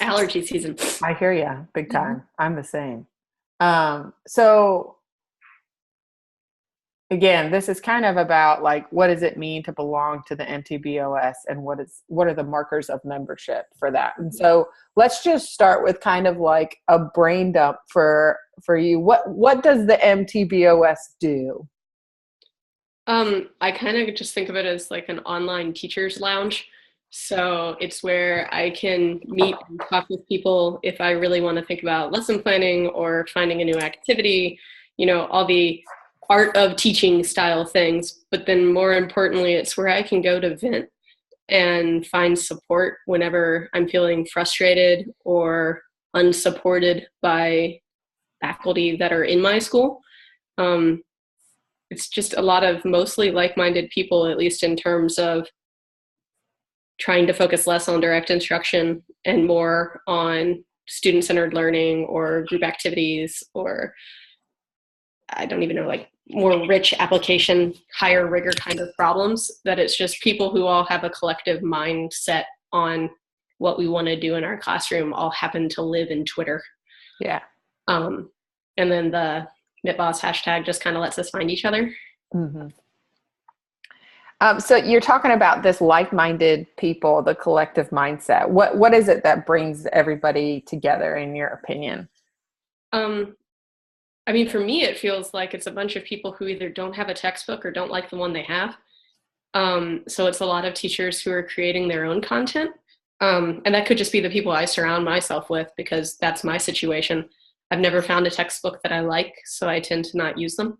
Allergy season. I hear you big time. I'm the same. So again, this is kind of about like, what does it mean to belong to the MTBOS, and what are the markers of membership for that? And so let's just start with kind of like a brain dump for you. What does the MTBOS do? I kind of just think of it as like an online teacher's lounge. So it's where I can meet and talk with people if I really want to think about lesson planning or finding a new activity, all the art of teaching style things. But then more importantly, it's where I can go to vent and find support whenever I'm feeling frustrated or unsupported by faculty that are in my school. It's just a lot of mostly like-minded people, at least in terms of trying to focus less on direct instruction and more on student-centered learning or group activities, or I don't even know, like more rich application, higher rigor kind of problems, that it's just people who all have a collective mindset on what we want to do in our classroom all happen to live in Twitter. Yeah. And then the MITBoss hashtag just kind of lets us find each other. Mm-hmm. So you're talking about this like-minded people, the collective mindset. What is it that brings everybody together, in your opinion? I mean, for me, it feels like it's a bunch of people who either don't have a textbook or don't like the one they have. So it's a lot of teachers who are creating their own content. And that could just be the people I surround myself with, because that's my situation. I've never found a textbook that I like, so I tend to not use them,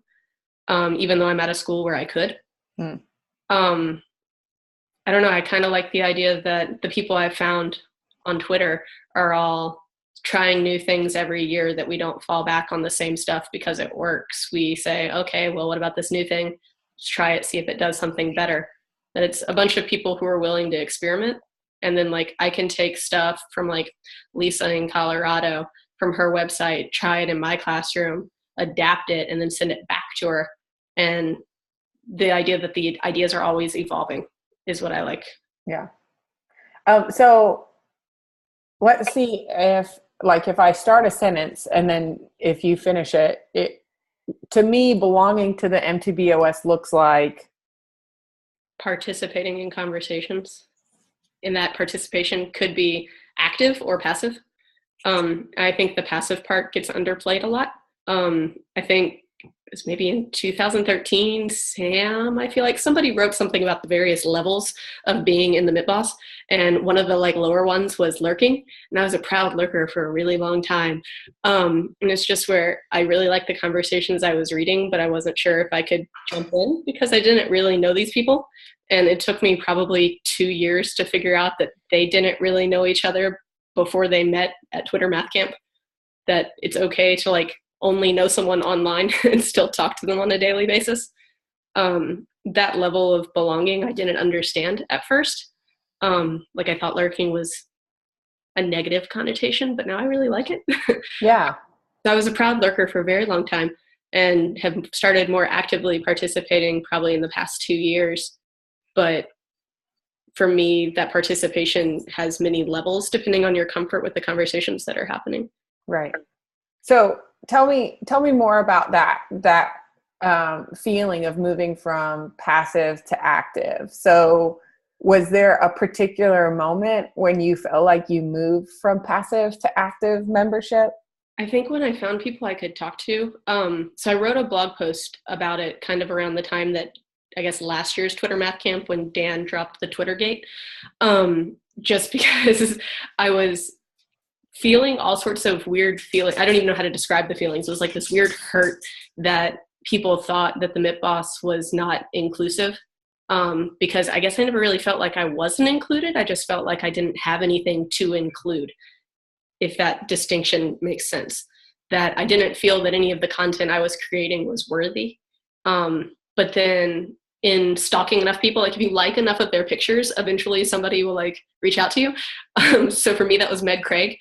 even though I'm at a school where I could. Mm. I don't know. I kind of like the idea that the people I've found on Twitter are all trying new things every year, that we don't fall back on the same stuff because it works. We say, okay, well, what about this new thing? Let's try it, see if it does something better. That it's a bunch of people who are willing to experiment. And then like I can take stuff from like Lisa in Colorado from her website, try it in my classroom, adapt it, and then send it back to her. And the idea that the ideas are always evolving is what I like. Yeah. So let's see if I start a sentence and then if you finish it, to me, belonging to the MTBOS looks like participating in conversations. And that participation could be active or passive. I think the passive part gets underplayed a lot. I think it was maybe in 2013, Sam, I feel like somebody wrote something about the various levels of being in the MITBoS, and one of the like lower ones was lurking, and I was a proud lurker for a really long time. And it's just where I really liked the conversations I was reading, but I wasn't sure if I could jump in because I didn't really know these people. And it took me probably 2 years to figure out that they didn't really know each other before they met at Twitter Math Camp, that it's okay to like only know someone online and still talk to them on a daily basis. That level of belonging I didn't understand at first. Like I thought lurking was a negative connotation, but now I really like it. Yeah. So I was a proud lurker for a very long time and have started more actively participating probably in the past 2 years. But for me, that participation has many levels depending on your comfort with the conversations that are happening. Right. So tell me more about that feeling of moving from passive to active. So was there a particular moment when you felt like you moved from passive to active membership? I think when I found people I could talk to, so I wrote a blog post about it kind of around the time that I guess last year's Twitter Math Camp, when Dan dropped the Twittergate, just because I was feeling all sorts of weird feelings. I don't even know how to describe the feelings. It was like this weird hurt that people thought that the MITBoS was not inclusive, because I guess I never really felt like I wasn't included. I just felt like I didn't have anything to include, if that distinction makes sense. That I didn't feel that any of the content I was creating was worthy. But then in stalking enough people, like if you like enough of their pictures, eventually somebody will like reach out to you. So for me, that was Meg Craig.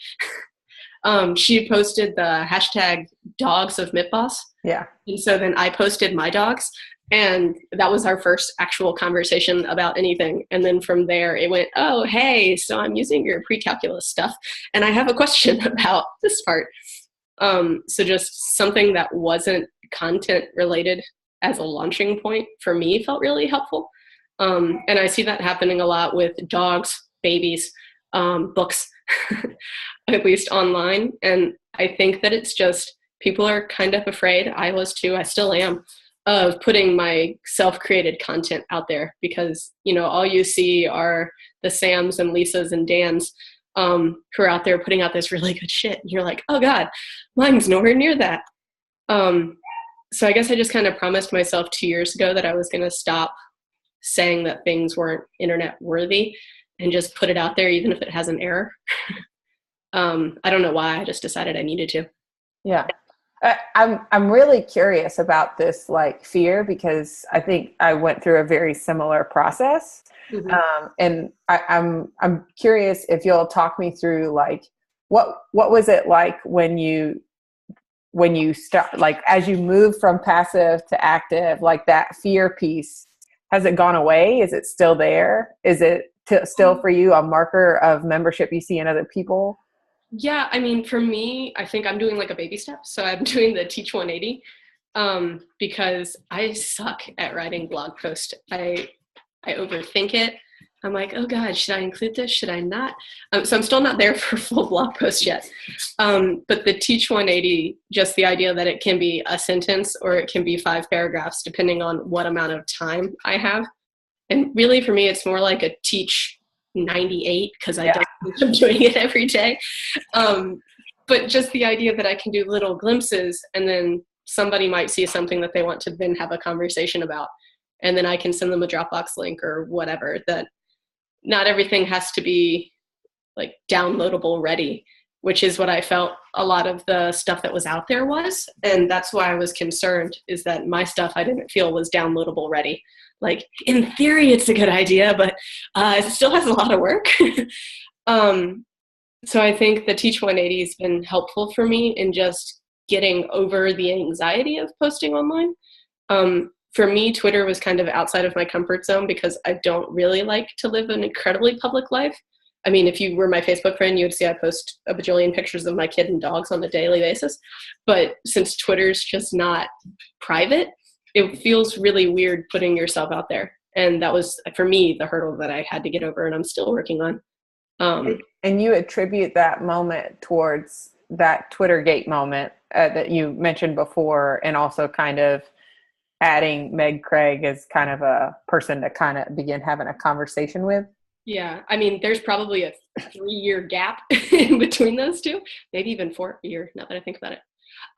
She posted the hashtag dogs of MITBoS. Yeah. And so then I posted my dogs, And that was our first actual conversation about anything. And then from there, it went, oh, hey, so I'm using your pre-calculus stuff, and I have a question about this part. So just something that wasn't content related as a launching point for me felt really helpful. And I see that happening a lot with dogs, babies, books, at least online. And I think that it's just people are kind of afraid. I was too. I still am, of putting my self-created content out there because, you know, all you see are the Sams and Lisas and Dans who are out there putting out this really good shit. And you're like, oh God, mine's nowhere near that. So I guess I just kind of promised myself 2 years ago that I was going to stop saying that things weren't internet worthy and just put it out there, even if it has an error. I don't know why. I just decided I needed to. Yeah. I'm really curious about this like fear because I think I went through a very similar process. Mm-hmm. And I'm curious if you'll talk me through like what was it like when you start, like as you move from passive to active, like that fear piece, has it gone away? Is it still there? Is it still for you a marker of membership you see in other people? Yeah, I mean, for me, I think I'm doing like a baby step. So I'm doing the Teach 180 because I suck at writing blog posts. I overthink it. I'm like, oh God, should I include this? Should I not? So I'm still not there for full blog posts yet. But the Teach 180, just the idea that it can be a sentence or it can be 5 paragraphs, depending on what amount of time I have. And really for me, it's more like a Teach 98 because I don't think I'm doing it every day. But just the idea that I can do little glimpses and then somebody might see something that they want to then have a conversation about. And then I can send them a Dropbox link or whatever, that not everything has to be like downloadable ready, which is what I felt a lot of the stuff that was out there was. And that's why I was concerned, is that my stuff I didn't feel was downloadable ready. Like in theory, it's a good idea, but it still has a lot of work. So I think the Teach 180 has been helpful for me in just getting over the anxiety of posting online. For me, Twitter was kind of outside of my comfort zone because I don't really like to live an incredibly public life. I mean, if you were my Facebook friend, you would see I post a bajillion pictures of my kid and dogs on a daily basis. But since Twitter's just not private, it feels really weird putting yourself out there. And that was, for me, the hurdle that I had to get over and I'm still working on. And you attribute that moment towards that Twittergate moment that you mentioned before, and also kind of adding Meg Craig as kind of a person to kind of begin having a conversation with? Yeah. I mean, there's probably a 3-year gap in between those two, maybe even 4 years now that I think about it.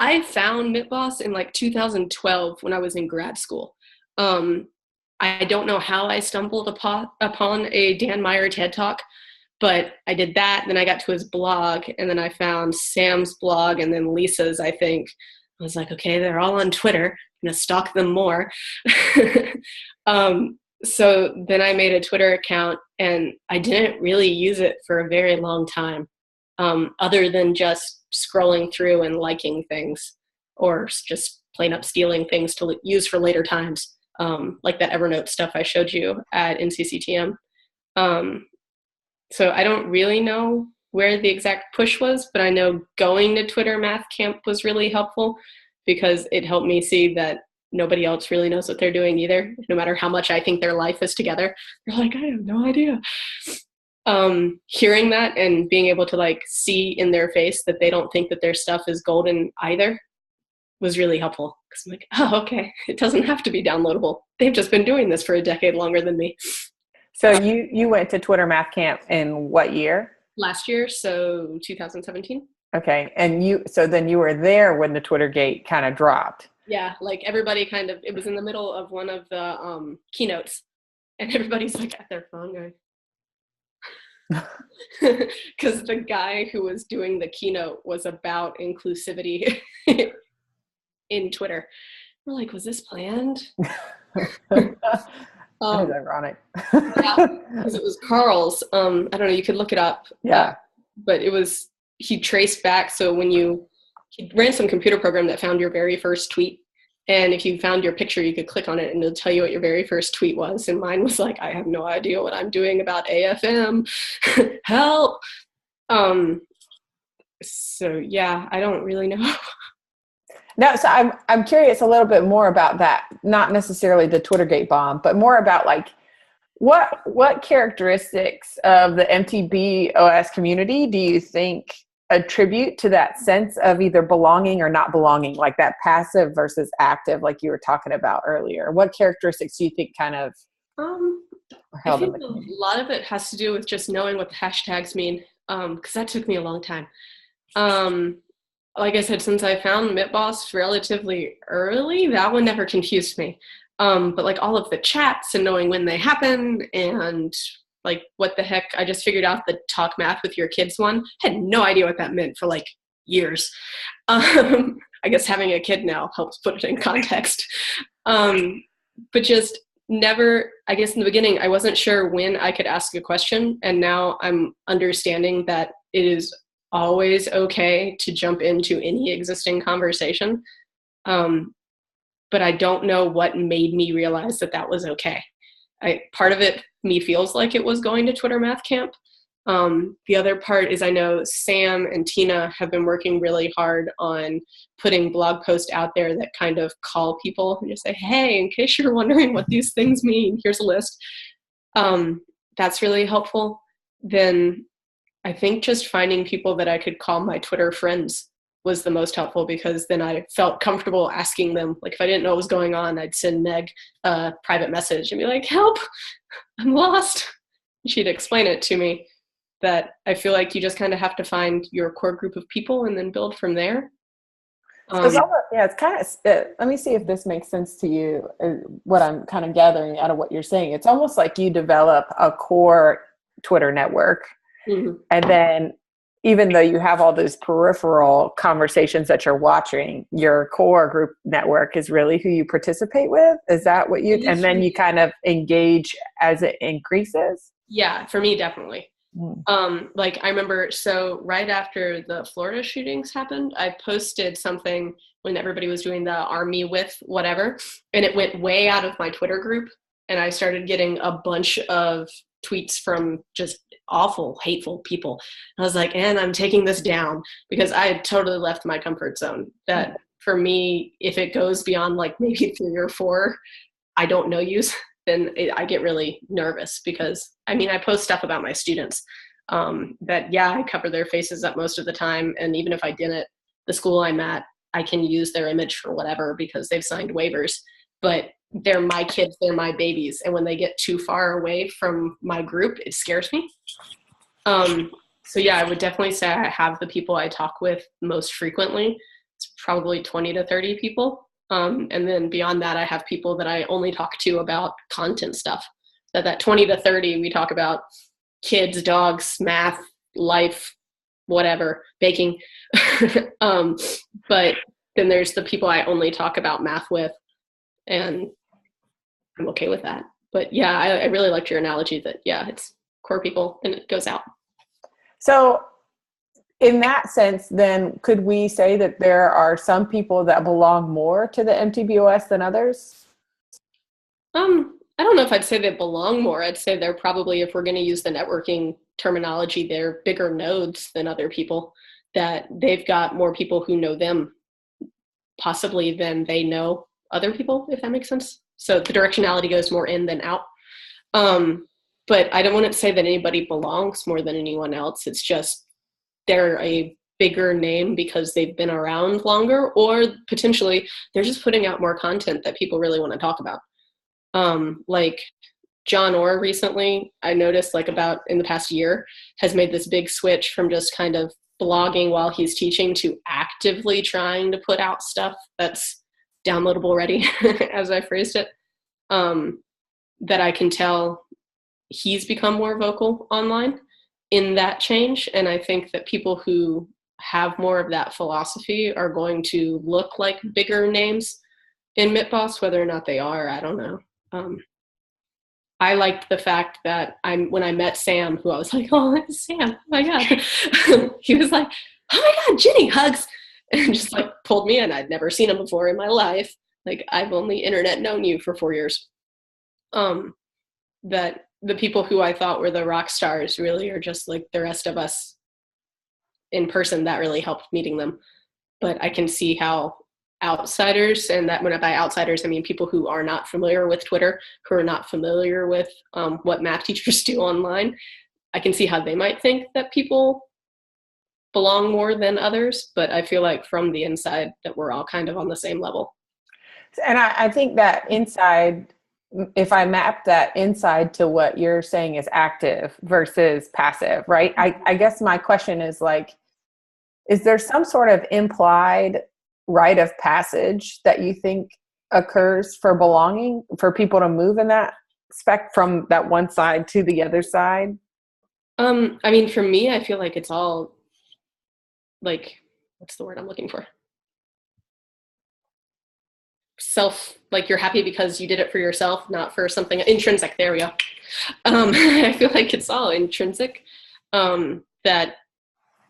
I found MitBoss in like 2012 when I was in grad school. I don't know how I stumbled upon a Dan Meyer TED Talk, but I did that. Then I got to his blog, and then I found Sam's blog and then Lisa's, I think. I was like, okay, they're all on Twitter. I'm going to stalk them more. So then I made a Twitter account, and I didn't really use it for a very long time, other than just scrolling through and liking things, or just plain up stealing things to use for later times, like that Evernote stuff I showed you at NCCTM. So I don't really know where the exact push was, but I know going to Twitter Math Camp was really helpful because it helped me see that nobody else really knows what they're doing either. No matter how much I think their life is together, they're like, I have no idea. Hearing that and being able to like see in their face that they don't think that their stuff is golden either was really helpful. Because I'm like, oh, okay, it doesn't have to be downloadable. They've just been doing this for a decade longer than me. So you went to Twitter Math Camp in what year? Last year, so 2017. Okay, and then you were there when the Twittergate kind of dropped. Yeah, like everybody kind of, it was in the middle of one of the keynotes, and everybody's like at their phone going, because the guy who was doing the keynote was about inclusivity in Twitter. We're like, was this planned? That is ironic. Yeah, because it was Carl's. I don't know, you could look it up. Yeah. But he traced back, so when he ran some computer program that found your very first tweet, And if you found your picture, you could click on it and it'll tell you what your very first tweet was. And mine was like, I have no idea what I'm doing about AFM. Help. So yeah, I don't really know. No, so I'm curious a little bit more about that. Not necessarily the Twittergate bomb, but more about like what characteristics of the MTBOS community do you think attribute to that sense of either belonging or not belonging, like that passive versus active, like you were talking about earlier? What characteristics do you think kind of I think a lot of it has to do with just knowing what the hashtags mean, because that took me a long time. Like I said, since I found MitBoss relatively early, that one never confused me. But like all of the chats and knowing when they happen and like what the heck, I just figured out the talk math with your kids one. Had no idea what that meant for like years. I guess having a kid now helps put it in context. But just never, I guess in the beginning, I wasn't sure when I could ask a question. And now I'm understanding that it is always okay to jump into any existing conversation. But I don't know what made me realize that that was okay. Part of it, me feels like it was going to Twitter Math Camp. The other part is I know Sam and Tina have been working really hard on putting blog posts out there that kind of call people and just say, hey, in case you're wondering what these things mean, here's a list. That's really helpful. Then I think just finding people that I could call my Twitter friends was the most helpful, because then I felt comfortable asking them. Like if I didn't know what was going on, I'd send Meg a private message and be like, help, I'm lost. She'd explain it to me. That I feel like you just kind of have to find your core group of people and then build from there. It's kind of, let me see if this makes sense to you, what I'm kind of gathering out of what you're saying. It's almost like you develop a core Twitter network. Mm-hmm. And then even though you have all those peripheral conversations that you're watching, your core group network is really who you participate with. Is that what you, and then you kind of engage as it increases? Yeah, for me, definitely. Like I remember, so right after the Florida shootings happened, I posted something when everybody was doing the army with whatever, and it went way out of my Twitter group. And I started getting a bunch of tweets from just awful, hateful people. I was like, and I'm taking this down, because I had totally left my comfort zone. That for me, if it goes beyond like maybe 3 or 4, I don't know yous, then I get really nervous, because I mean, I post stuff about my students that, yeah, I cover their faces up most of the time. And even if I didn't, the school I'm at, I can use their image for whatever because they've signed waivers. But they're my kids, they're my babies. And when they get too far away from my group, it scares me. So yeah, I would definitely say I have the people I talk with most frequently. It's probably 20 to 30 people. And then beyond that, I have people that I only talk to about content stuff. That 20 to 30, we talk about kids, dogs, math, life, whatever, baking. But then there's the people I only talk about math with, and I'm okay with that. But yeah, I really liked your analogy that, yeah, it's core people and it goes out. So in that sense, then could we say that there are some people that belong more to the MTBOS than others? I don't know if I'd say they belong more. I'd say they're probably, if we're going to use the networking terminology, they're bigger nodes than other people, that they've got more people who know them possibly than they know other people, if that makes sense. So the directionality goes more in than out. But I don't want to say that anybody belongs more than anyone else. It's just they're a bigger name because they've been around longer, or potentially they're just putting out more content that people really want to talk about. Like John Orr recently, I noticed like about in the past year, has made this big switch from just kind of blogging while he's teaching to actively trying to put out stuff that's downloadable ready, as I phrased it, that I can tell he's become more vocal online in that change. And I think that people who have more of that philosophy are going to look like bigger names in MitBoss, whether or not they are, I don't know. I liked the fact that when I met Sam, who I was like, oh, it's Sam, oh my God. He was like, oh my God, Jenny, hugs. And just like pulled me in. I'd never seen him before in my life. like I've only internet known you for 4 years. That the people who I thought were the rock stars really are just like the rest of us in person. That really helped meeting them. But I can see how outsiders, and that when by outsiders, I mean people who are not familiar with Twitter, who are not familiar with what math teachers do online, I can see how they might think that people belong more than others. But I feel like from the inside that we're all kind of on the same level. And I think that inside, if I map that inside to what you're saying is active versus passive, right? I guess my question is like, is there some sort of implied rite of passage that you think occurs for belonging, for people to move in that from that one side to the other side? I mean, for me, I feel like it's all like, what's the word I'm looking for? Like you're happy because you did it for yourself, not for something intrinsic. There we go. I feel like it's all intrinsic. That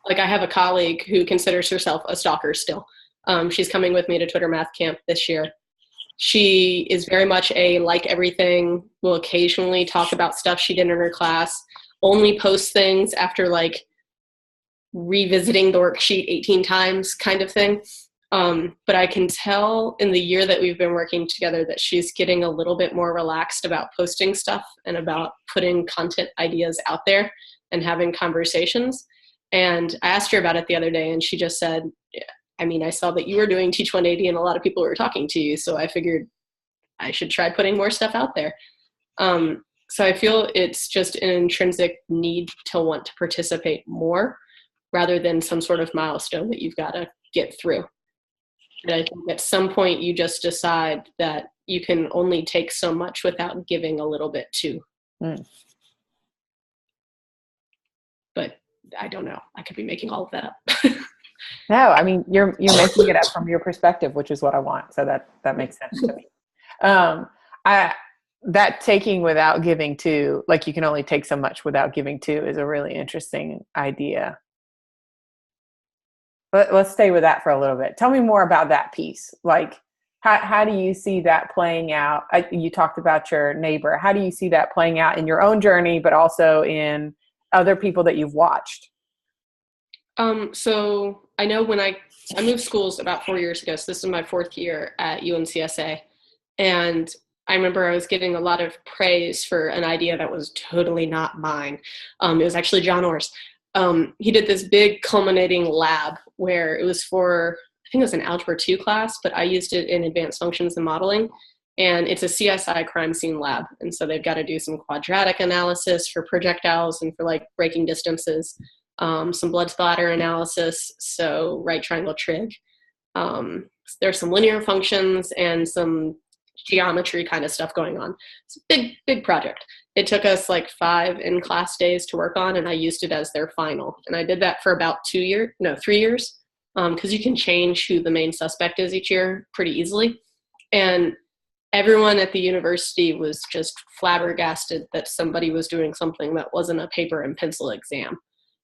like I have a colleague who considers herself a stalker still. She's coming with me to Twitter Math Camp this year. She is very much a like everything, will occasionally talk about stuff she did in her class, only post things after like revisiting the worksheet 18 times kind of thing. But I can tell in the year that we've been working together that she's getting a little bit more relaxed about posting stuff and about putting content ideas out there and having conversations. And I asked her about it the other day, and she just said, I mean, I saw that you were doing Teach 180 and a lot of people were talking to you, so I figured I should try putting more stuff out there. So I feel it's just an intrinsic need to want to participate more rather than some sort of milestone that you've got to get through. And I think at some point you just decide that you can only take so much without giving a little bit too. But I don't know. I could be making all of that up. No, I mean, you're making it up from your perspective, which is what I want. So that makes sense to me. That taking without giving to, like you can only take so much without giving to, is a really interesting idea. But let's stay with that for a little bit. Tell me more about that piece. Like, how do you see that playing out? You talked about your neighbor. How do you see that playing out in your own journey, but also in other people that you've watched? So I know when I moved schools about 4 years ago, so this is my 4th year at UNCSA. And I remember I was getting a lot of praise for an idea that was totally not mine. It was actually John Orr's. He did this big culminating lab where it was for, I think it was an Algebra 2 class, but I used it in Advanced Functions and Modeling. And it's a CSI crime scene lab. And so they've got to do some quadratic analysis for projectiles and for like braking distances, some blood splatter analysis, so right triangle trig. There's some linear functions and some geometry kind of stuff going on. It's a big, big project. It took us like 5 in-class days to work on, and I used it as their final. And I did that for about 3 years, because you can change who the main suspect is each year pretty easily. And everyone at the university was just flabbergasted that somebody was doing something that wasn't a paper and pencil exam.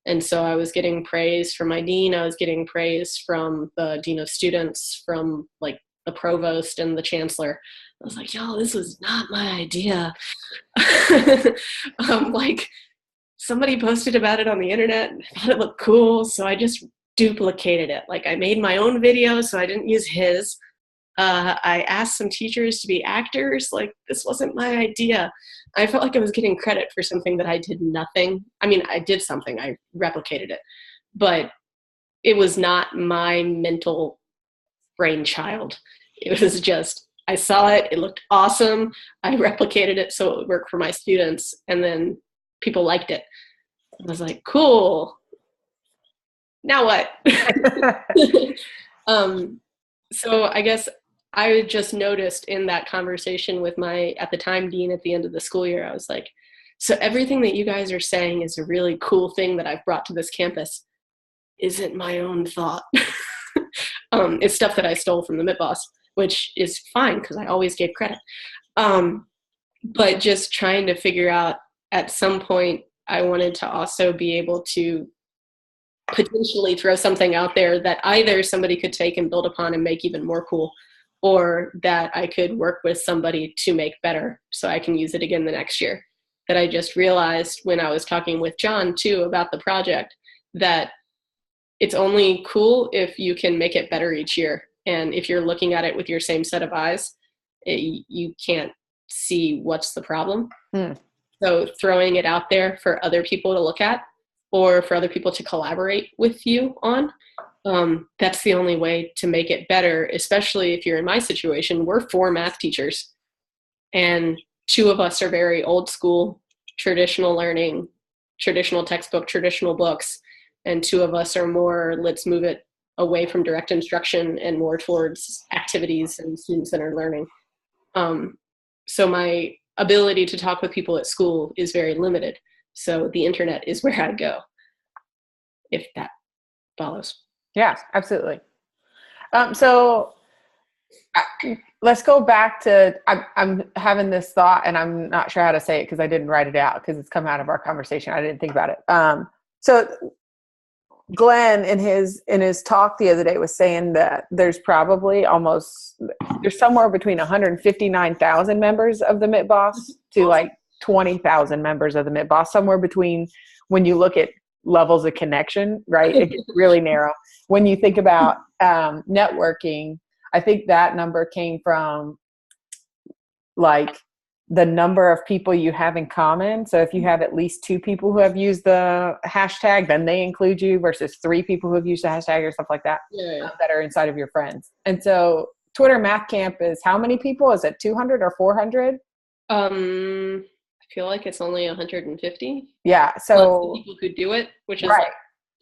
And so I was getting praise from my dean. I was getting praise from the dean of students, from like the provost and the chancellor. I was like, yo, this was not my idea. Like somebody posted about it on the internet and I thought it looked cool. So I just duplicated it. Like I made my own video, so I didn't use his. I asked some teachers to be actors. Like this wasn't my idea. I felt like I was getting credit for something that I did nothing. I mean, I did something, I replicated it, but it was not my mental brainchild. It was just, I saw it, it looked awesome. I replicated it so it would work for my students, and then people liked it. I was like, cool. Now what? So I guess I just noticed in that conversation with my, at the time, dean at the end of the school year, I was like, so everything that you guys are saying is a really cool thing that I've brought to this campus isn't my own thought. It's stuff that I stole from the MIT boss, which is fine because I always gave credit. But just trying to figure out, at some point, I wanted to also be able to potentially throw something out there that either somebody could take and build upon and make even more cool, or that I could work with somebody to make better so I can use it again the next year. That I just realized when I was talking with John too about the project, that it's only cool if you can make it better each year. And if you're looking at it with your same set of eyes, you can't see what's the problem. So throwing it out there for other people to look at, or for other people to collaborate with you on, that's the only way to make it better, especially if you're in my situation. We're 4 math teachers, and 2 of us are very old school, traditional learning, traditional textbook, traditional books, and 2 of us are more, let's move it away from direct instruction and more towards activities and student-centered learning. So my ability to talk with people at school is very limited. So the internet is where I go, if that follows. Yeah, absolutely. So let's go back to, I'm having this thought and I'm not sure how to say it because I didn't write it out because it's come out of our conversation. I didn't think about it. So Glenn in his talk the other day was saying that there's probably there's somewhere between 159,000 members of the MITBoss to like 20,000 members of the MITBoss, somewhere between, when you look at levels of connection, right? It gets really narrow. When you think about networking, I think that number came from like the number of people you have in common. So if you have at least 2 people who have used the hashtag, then they include you, versus 3 people who have used the hashtag or stuff like that, that are inside of your friends. And so Twitter Math Camp is how many people? Is it 200 or 400? I feel like it's only 150. Yeah. So the people who do it, which is right. like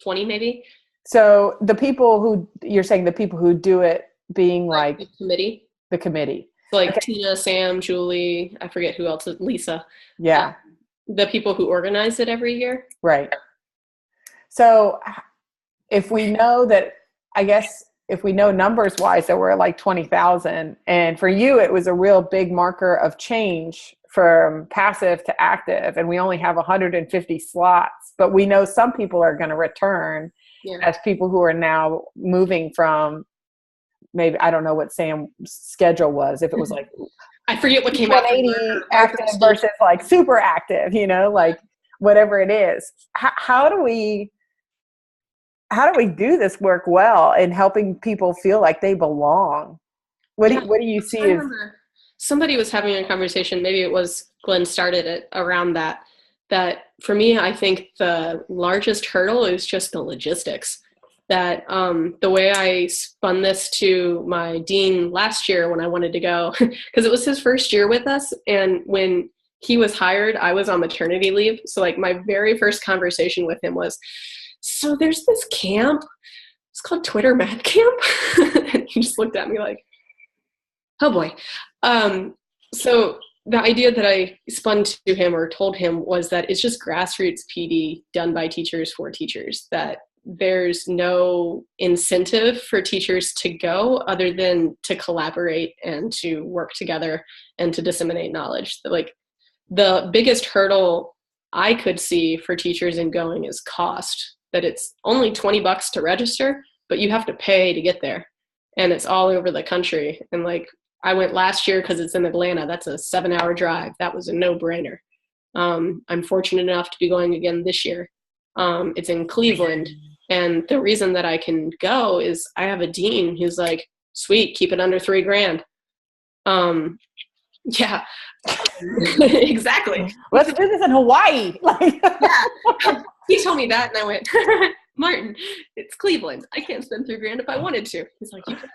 20 maybe. So the people who, you're saying the people who do it being like the committee. The committee. So like Tina, Sam, Julie, I forget who else, Lisa. Yeah. The people who organize it every year. Right. So if we know that, I guess if we know numbers wise that we're like 20,000, and for you, it was a real big marker of change from passive to active, and we only have 150 slots, but we know some people are going to return as people who are now moving from, maybe, I don't know what Sam's schedule was. If it was like, I forget what came out. 180 active versus like super active, like whatever it is. How do we do this work well in helping people feel like they belong? What do you see as? Somebody was having a conversation, maybe it was Glenn started it around that for me, I think the largest hurdle is just the logistics. That the way I spun this to my dean last year when I wanted to go, because it was his first year with us, and when he was hired, I was on maternity leave. So like my very first conversation with him was, so there's this camp, it's called Twitter Math Camp. And he just looked at me like, oh boy. So the idea that I spun to him or told him was that it's just grassroots PD done by teachers for teachers, that there's no incentive for teachers to go other than to collaborate and to work together and to disseminate knowledge. Like the biggest hurdle I could see for teachers in going is cost, that it's only $20 to register, but you have to pay to get there. And it's all over the country. And like, I went last year because it's in Atlanta. That's a 7-hour drive. That was a no-brainer. I'm fortunate enough to be going again this year. It's in Cleveland. And the reason that I can go is I have a dean who's like, sweet, keep it under $3,000. Yeah, exactly. Let's do this in Hawaii. Yeah. He told me that and I went, Martin, it's Cleveland. I can't spend $3,000 if I wanted to. He's like, you can.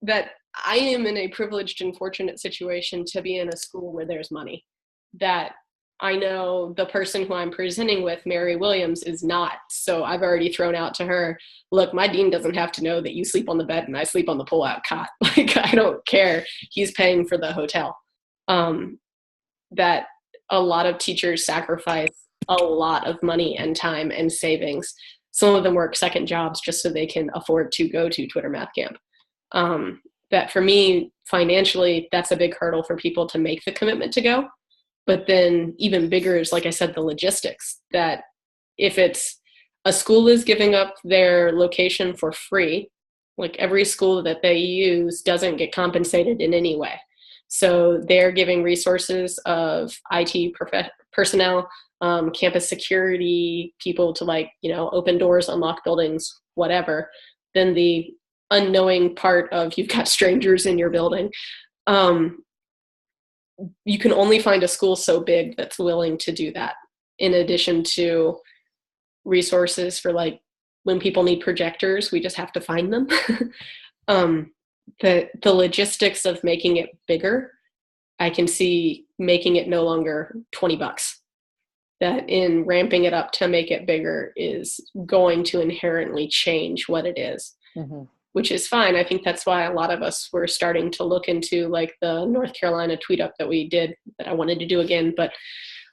That I am in a privileged and fortunate situation to be in a school where there's money. That I know the person who I'm presenting with, Mary Williams, is not. So I've already thrown out to her, look, my dean doesn't have to know that you sleep on the bed and I sleep on the pull-out cot. Like, I don't care. He's paying for the hotel. That a lot of teachers sacrifice a lot of money and time and savings. Some of them work second jobs just so they can afford to go to Twitter Math Camp. That for me, financially, that's a big hurdle for people to make the commitment to go. But then even bigger is, like I said, the logistics. That if it's a school is giving up their location for free, Like every school that they use doesn't get compensated in any way. So they're giving resources of IT personnel, campus security people to like, open doors, unlock buildings, whatever. Then the unknowing part of you've got strangers in your building. You can only find a school so big that's willing to do that, in addition to resources for like when people need projectors, we just have to find them. The logistics of making it bigger, I can see making it no longer $20. That in ramping it up to make it bigger is going to inherently change what it is, which is fine. I think that's why a lot of us were starting to look into like the North Carolina tweet up that we did that I wanted to do again, but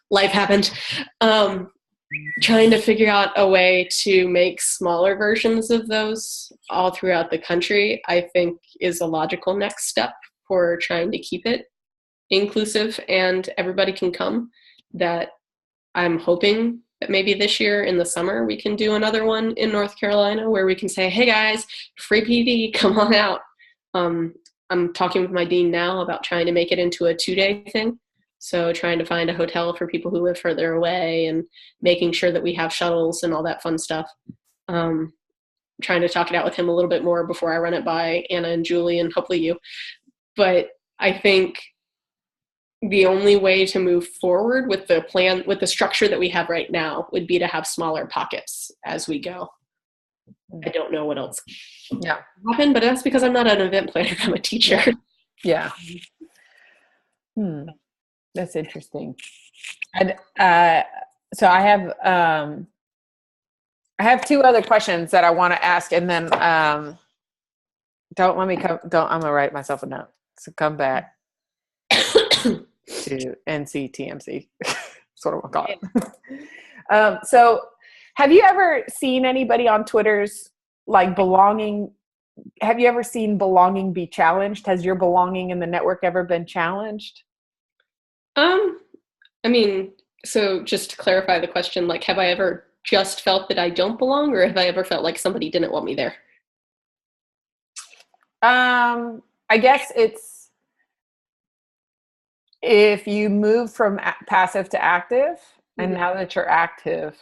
life happened. Trying to figure out a way to make smaller versions of those all throughout the country, I think is a logical next step for trying to keep it inclusive and everybody can come. That I'm hoping that maybe this year in the summer we can do another one in North Carolina where we can say, hey guys, free PD, come on out. I'm talking with my dean now about trying to make it into a 2-day thing. So trying to find a hotel for people who live further away and making sure that we have shuttles and all that fun stuff. Trying to talk it out with him a little bit more before I run it by Anna and Julie and hopefully you. But I think the only way to move forward with the plan, with the structure that we have right now, would be to have smaller pockets as we go. I don't know what else can happen, but that's because I'm not an event planner. I'm a teacher. Yeah. That's interesting. And so I have 2 other questions that I want to ask, and then I'm gonna write myself a note. So come back to NCTMC. Sort of what I call it. So have you ever seen anybody on Twitter's like belonging? Have you ever seen belonging be challenged? Has your belonging in the network ever been challenged? I mean, so just to clarify the question, like, have I ever just felt that I don't belong, or have I ever felt like somebody didn't want me there? I guess it's if you move from passive to active, and now that you're active,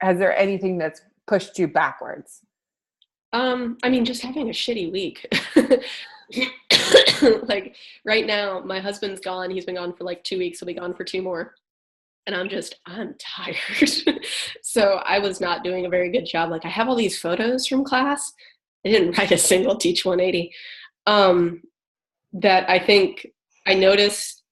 has there anything that's pushed you backwards? I mean, just having a shitty week. Like right now, my husband's gone. He's been gone for like 2 weeks. He'll be gone for 2 more. And I'm tired. So I was not doing a very good job. Like I have all these photos from class. I didn't write a single Teach 180. That I think I noticed,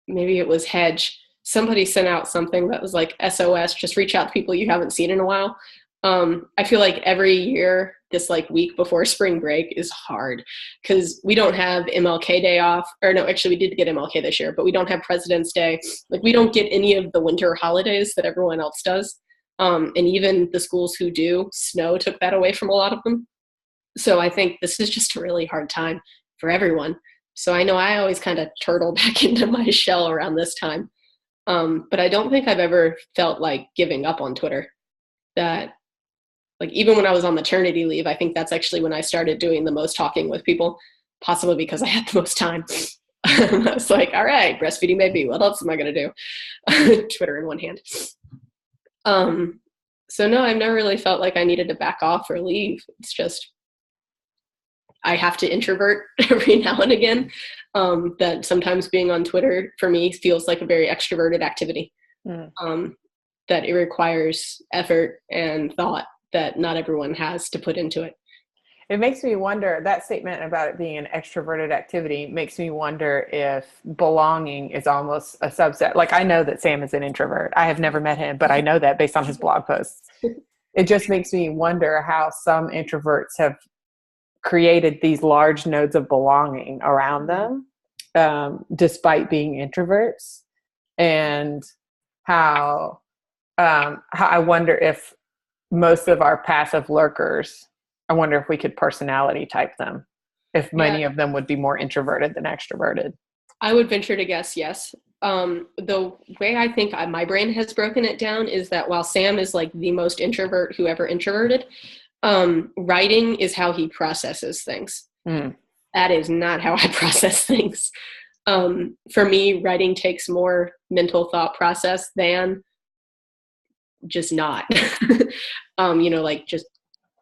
maybe it was Hedge. Somebody sent out something that was like SOS, just reach out to people you haven't seen in a while. I feel like every year, this like week before spring break is hard because we don't have MLK Day off, or no, actually we did get MLK this year, but we don't have President's Day. Like we don't get any of the winter holidays that everyone else does. And even the schools who do, snow took that away from a lot of them. So I think this is just a really hard time for everyone. So I know I always kind of turtle back into my shell around this time. But I don't think I've ever felt like giving up on Twitter. That like even when I was on maternity leave, I think that's actually when I started doing the most talking with people, possibly because I had the most time. I was like, all right, breastfeeding baby, what else am I going to do? Twitter in one hand. So no, I've never really felt like I needed to back off or leave. It's just, I have to introvert every now and again. That sometimes being on Twitter for me feels like a very extroverted activity. That it requires effort and thought that not everyone has to put into it. It makes me wonder, that statement about it being an extroverted activity makes me wonder if belonging is almost a subset. Like I know that Sam is an introvert. I have never met him, but I know that based on his blog posts. It just makes me wonder how some introverts have created these large nodes of belonging around them, despite being introverts, and how I wonder if most of our passive lurkers, I wonder if we could personality type them, if many of them would be more introverted than extroverted. I would venture to guess yes. The way I think my brain has broken it down is that while Sam is like the most introvert who ever introverted, Writing is how he processes things. Mm. That is not how I process things. For me, writing takes more mental thought process than just not, like just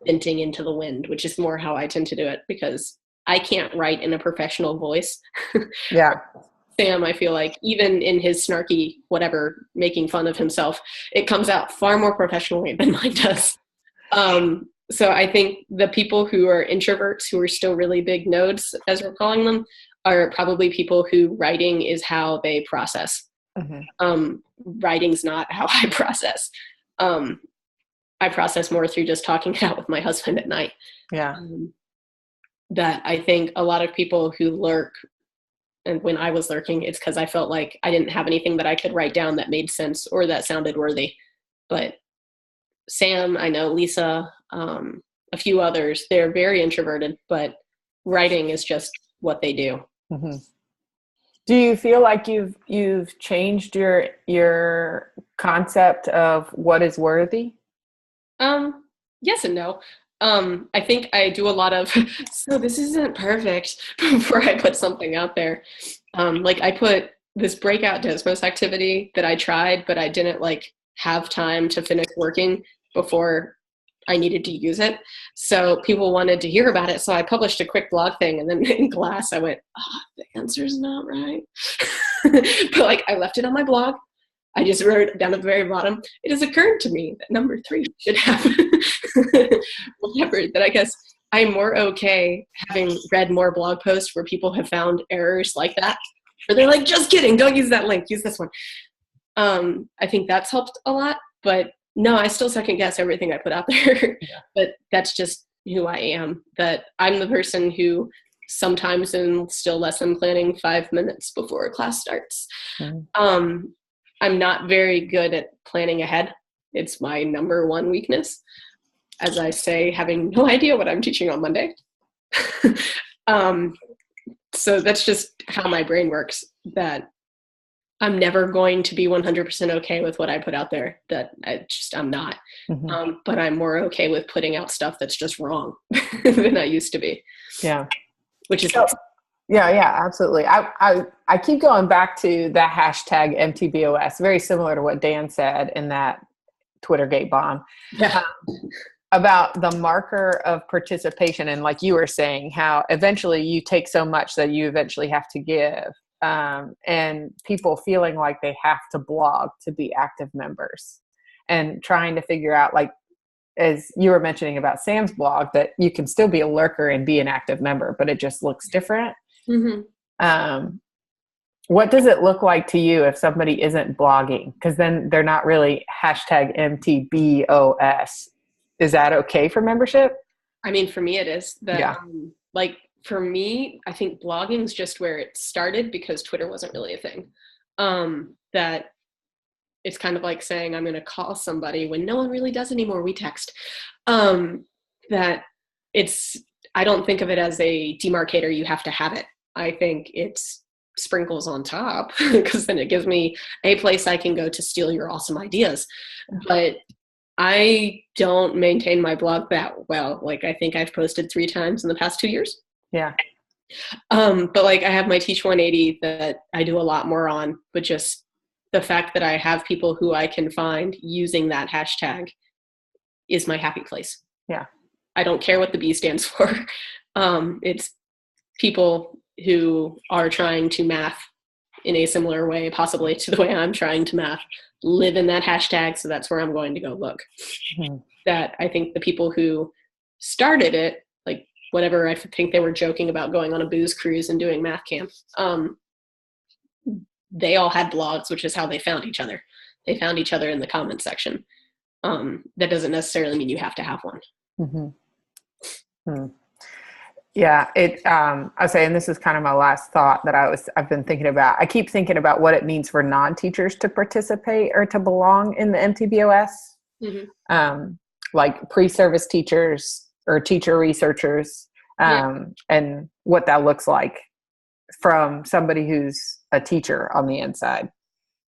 venting into the wind, which is more how I tend to do it because I can't write in a professional voice. Yeah. Sam, I feel like even in his snarky, whatever, making fun of himself, it comes out far more professionally than mine does. So I think the people who are introverts, who are still really big nodes, as we're calling them, are probably people who writing is how they process. Mm-hmm. Writing's not how I process. I process more through just talking it out with my husband at night. Yeah. That I think a lot of people who lurk, and when I was lurking, it's because I felt like I didn't have anything that I could write down that made sense or that sounded worthy. But Sam, I know Lisa, a few others, they're very introverted, but writing is just what they do. Mm-hmm. Do you feel like you've changed your concept of what is worthy? Yes and no. I think I do a lot of, so this isn't perfect before I put something out there. Like I put this breakout Desmos activity that I tried, but I didn't have time to finish working before I needed to use it. So people wanted to hear about it. So I published a quick blog thing, and then in class I went, the answer's not right. But I left it on my blog. I just wrote down at the very bottom, it has occurred to me that number 3 should have whatever, that I guess I'm more okay having read more blog posts where people have found errors like that, where they're like, just kidding, don't use that link, use this one. I think that's helped a lot, but no, I still second guess everything I put out there. Yeah. But that's just who I am, that I'm the person who sometimes am still lesson planning 5 minutes before a class starts. Mm-hmm. I'm not very good at planning ahead. It's my number one weakness. As I say, having no idea what I'm teaching on Monday. So that's just how my brain works, that I'm never going to be 100% okay with what I put out there, that I'm not. Mm-hmm. But I'm more okay with putting out stuff that's just wrong than I used to be. Yeah. Which is Yeah, absolutely. I keep going back to that hashtag MTBOS, very similar to what Dan said in that Twittergate bomb. Yeah. About the marker of participation. And like you were saying, how eventually you take so much that you eventually have to give. And people feeling like they have to blog to be active members, and trying to figure out, as you were mentioning about Sam's blog, that you can still be a lurker and be an active member, but it just looks different. Mm-hmm. What does it look like to you if somebody isn't blogging? Because then they're not really hashtag MTBOS. Is that okay for membership? I mean, for me, it is. That, yeah. For me, I think blogging is just where it started because Twitter wasn't really a thing. That it's kind of like saying I'm going to call somebody when no one really does anymore. We text. That I don't think of it as a demarcator. You have to have it. I think it's sprinkles on top because then it gives me a place I can go to steal your awesome ideas. But I don't maintain my blog that well. I think I've posted 3 times in the past 2 years. Yeah. But I have my Teach 180 that I do a lot more on, but just the fact that I have people who I can find using that hashtag is my happy place. Yeah. I don't care what the B stands for. It's people who are trying to math in a similar way, possibly to the way I'm trying to math, live in that hashtag. So that's where I'm going to go look. Mm-hmm. That I think the people who started it, whatever, I think they were joking about going on a booze cruise and doing math camp. They all had blogs, which is how they found each other. They found each other in the comment section. That doesn't necessarily mean you have to have one. Mm-hmm. Hmm. Yeah, I was saying, this is kind of my last thought that I've been thinking about. I keep thinking about what it means for non-teachers to participate or to belong in the MTBOS. Mm-hmm. Like pre-service teachers or teacher researchers, and what that looks like from somebody who's a teacher on the inside.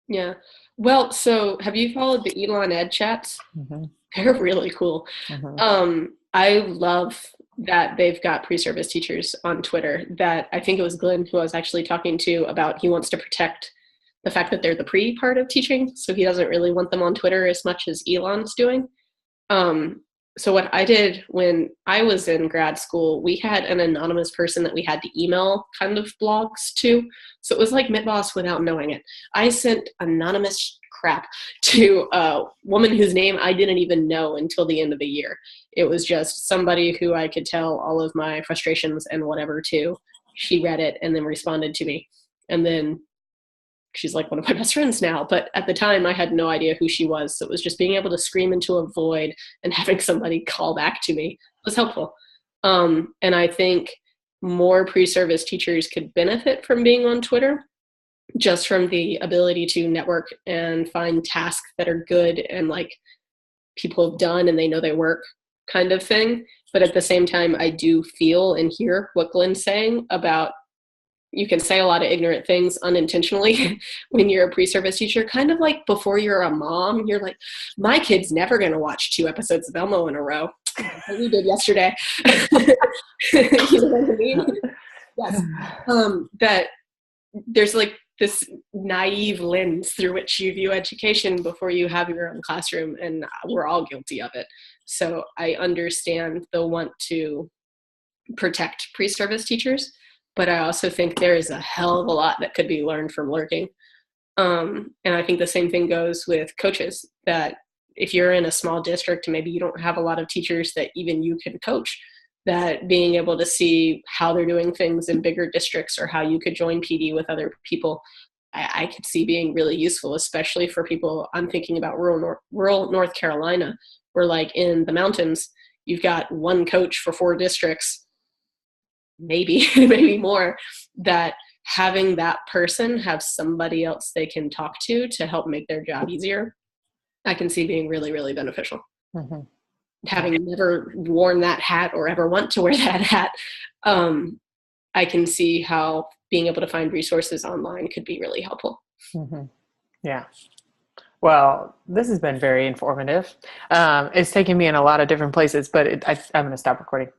Yeah. Well, so have you followed the Elon Ed chats? Mm-hmm. They're really cool. Mm-hmm. I love that they've got pre-service teachers on Twitter. That I think it was Glenn who I was actually talking to about, he wants to protect the fact that they're the pre part of teaching. So he doesn't really want them on Twitter as much as Elon's doing. Um, so what I did when I was in grad school, we had an anonymous person that we had to email kind of blogs to. So it was like MitBoss without knowing it. I sent anonymous crap to a woman whose name I didn't even know until the end of the year. It was just somebody who I could tell all of my frustrations and whatever to. She read it and then responded to me. And then she's like one of my best friends now, but at the time I had no idea who she was. So it was just being able to scream into a void and having somebody call back to me was helpful. And I think more pre-service teachers could benefit from being on Twitter, just from the ability to network and find tasks that are good and like people have done and they know they work kind of thing. But at the same time, I do feel and hear what Glenn's saying about you can say a lot of ignorant things unintentionally when you're a pre-service teacher, kind of like before you're a mom, you're like, my kid's never going to watch 2 episodes of Elmo in a row. We did yesterday. You know what I mean? Yes. That there's like this naive lens through which you view education before you have your own classroom, and we're all guilty of it. So I understand the want to protect pre-service teachers, but I also think there is a hell of a lot that could be learned from lurking. And I think the same thing goes with coaches, that if you're in a small district, maybe you don't have a lot of teachers that even you can coach, that being able to see how they're doing things in bigger districts or how you could join PD with other people, I could see being really useful, especially for people. I'm thinking about rural North Carolina, where like in the mountains, you've got one coach for 4 districts, maybe more, that having that person have somebody else they can talk to help make their job easier, I can see being really, really beneficial. Mm-hmm. Having never worn that hat or ever want to wear that hat, I can see how being able to find resources online could be really helpful. Mm-hmm. Yeah. Well, this has been very informative. It's taken me in a lot of different places, but I'm going to stop recording.